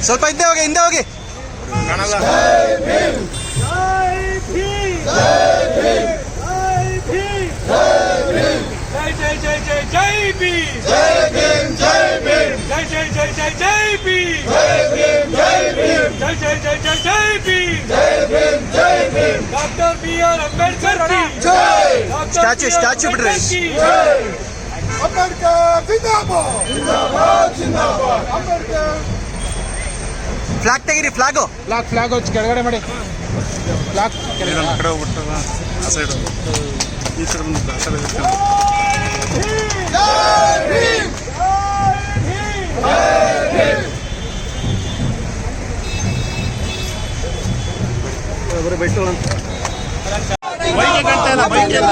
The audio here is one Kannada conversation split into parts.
ಸ್ವಲ್ಪ ಹಿಂದೆ ಹೋಗಿ ಕಾಣಲ್ಲ. ಡಾಕ್ಟರ್ BR ಅಂಬೇಡ್ಕರ್ ಸ್ಟ್ಯಾಚ್ಯೂ ಬಿಡ್ರಿ. ಅಂಬೇಡ್ಕರ್ ಜಿಂದಾಬಾದ್ ಜಿಂದಾಬಾದ್ ಅಂಬೇಡ್ಕರ್. ಫ್ಲಾಗ್ ತೆಗೀರಿ. ಫ್ಲಾಗ್ ಹಚ್ಚಿ ಕೆಳಗಡೆ ಮಾಡಿ. ಫ್ಲಾಗ್ ಕಡೆ ಹೋಗ್ಬಿಟ್ಟದ ಆ ಸೈಡ್ ಈ ಸೈಡ್ ಬಂದು ಆ ಸೈಡ್ ಬಿಟ್ಟು ಬೈಕ್ ಕಾಣ್ತಾ ಇಲ್ಲ. ಬೈಕ್ ಎಲ್ಲ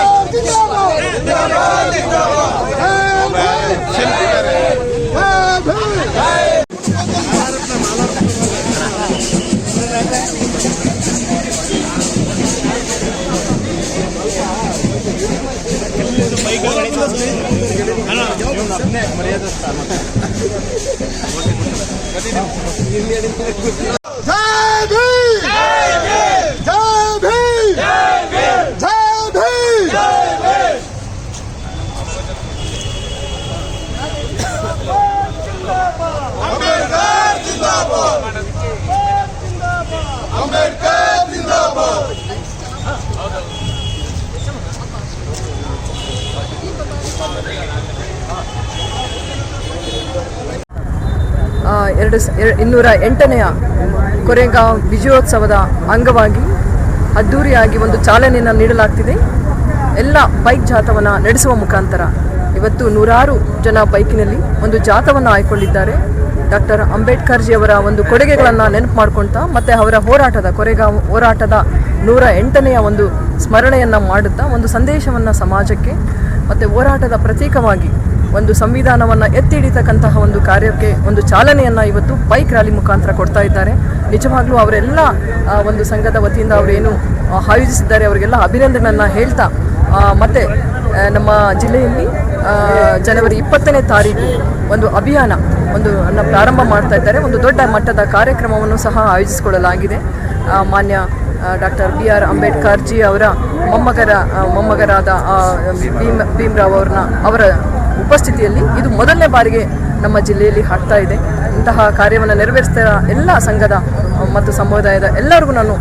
ಇನ್ನೂರ 8ನೇ ಕೊರೆಗಾಂವ್ ವಿಜಯೋತ್ಸವದ ಅಂಗವಾಗಿ ಅದ್ದೂರಿಯಾಗಿ ಒಂದು ಚಾಲನೆಯನ್ನು ನೀಡಲಾಗ್ತಿದೆ. ಎಲ್ಲ ಬೈಕ್ ಜಾಥವನ್ನು ನಡೆಸುವ ಮುಖಾಂತರ ಇವತ್ತು ನೂರಾರು ಜನ ಬೈಕಿನಲ್ಲಿ ಒಂದು ಜಾಥವನ್ನು ಆಯ್ಕೊಂಡಿದ್ದಾರೆ. ಡಾಕ್ಟರ್ ಅಂಬೇಡ್ಕರ್ಜಿಯವರ ಒಂದು ಕೊಡುಗೆಗಳನ್ನು ನೆನಪು ಮಾಡ್ಕೊಳ್ತಾ ಮತ್ತು ಅವರ ಕೊರೆಗಾಂವ್ ಹೋರಾಟದ 108ನೇ ಒಂದು ಸ್ಮರಣೆಯನ್ನು ಮಾಡುತ್ತಾ ಒಂದು ಸಂದೇಶವನ್ನು ಸಮಾಜಕ್ಕೆ ಮತ್ತು ಹೋರಾಟದ ಪ್ರತೀಕವಾಗಿ ಒಂದು ಸಂವಿಧಾನವನ್ನು ಎತ್ತಿ ಹಿಡಿತಕ್ಕಂತಹ ಒಂದು ಕಾರ್ಯಕ್ಕೆ ಒಂದು ಚಾಲನೆಯನ್ನು ಇವತ್ತು ಬೈಕ್ ರ್ಯಾಲಿ ಮುಖಾಂತರ ಕೊಡ್ತಾ ಇದ್ದಾರೆ. ನಿಜವಾಗ್ಲೂ ಅವರೆಲ್ಲ ಒಂದು ಸಂಘದ ವತಿಯಿಂದ ಅವರೇನು ಆಯೋಜಿಸಿದ್ದಾರೆ ಅವರಿಗೆಲ್ಲ ಅಭಿನಂದನೆಯನ್ನು ಹೇಳ್ತಾ ಮತ್ತು ನಮ್ಮ ಜಿಲ್ಲೆಯಲ್ಲಿ ಜನವರಿ 20ನೇ ತಾರೀಕು ಒಂದು ಅಭಿಯಾನ ಪ್ರಾರಂಭ ಮಾಡ್ತಾ ಇದ್ದಾರೆ. ಒಂದು ದೊಡ್ಡ ಮಟ್ಟದ ಕಾರ್ಯಕ್ರಮವನ್ನು ಸಹ ಆಯೋಜಿಸಿಕೊಳ್ಳಲಾಗಿದೆ. ಮಾನ್ಯ ಡಾಕ್ಟರ್ BR ಅಂಬೇಡ್ಕರ್ ಜಿ ಅವರ ಮೊಮ್ಮಗರಾದ ಭೀಮರಾವ್ ಅವರ ಉಪಸ್ಥಿತಿಯಲ್ಲಿ ಇದು ಮೊದಲನೇ ಬಾರಿಗೆ ನಮ್ಮ ಜಿಲ್ಲೆಯಲ್ಲಿ ಆಗ್ತಾ ಇದೆ. ಇಂತಹ ಕಾರ್ಯವನ್ನು ನೆರವೇರಿಸ್ತಾ ಎಲ್ಲ ಸಂಘದ ಮತ್ತು ಸಮುದಾಯದ ಎಲ್ಲರಿಗೂ ನಾನು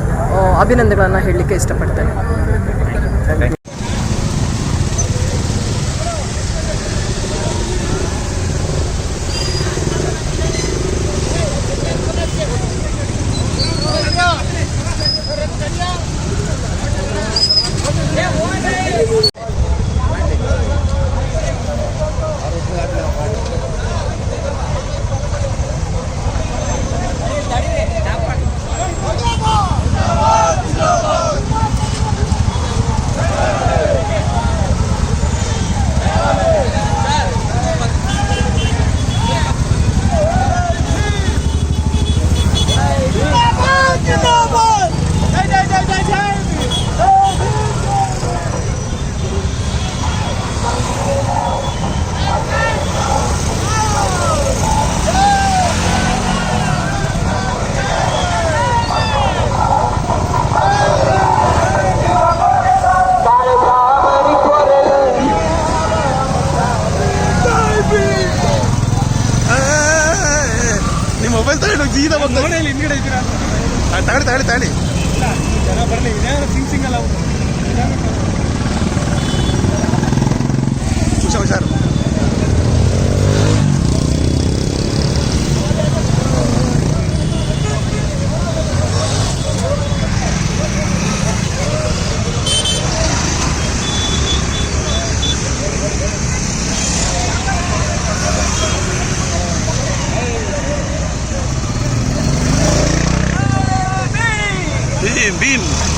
ಅಭಿನಂದನೆಗಳನ್ನು ಹೇಳಲಿಕ್ಕೆ ಇಷ್ಟಪಡ್ತೇನೆ. ಮೊಬೈಲ್ ತಗೊಂಡು ಜೀದ ಬಂದು ಹಿಂದ್ಗಡೆ ಇದ್ದೀರಾ ತಗೊಳ್ಳಿ ಜನ ಬರಲಿ. ಸಿಂಗ್ ಅಲ್ಲ ಹುಷಾರು. Bim.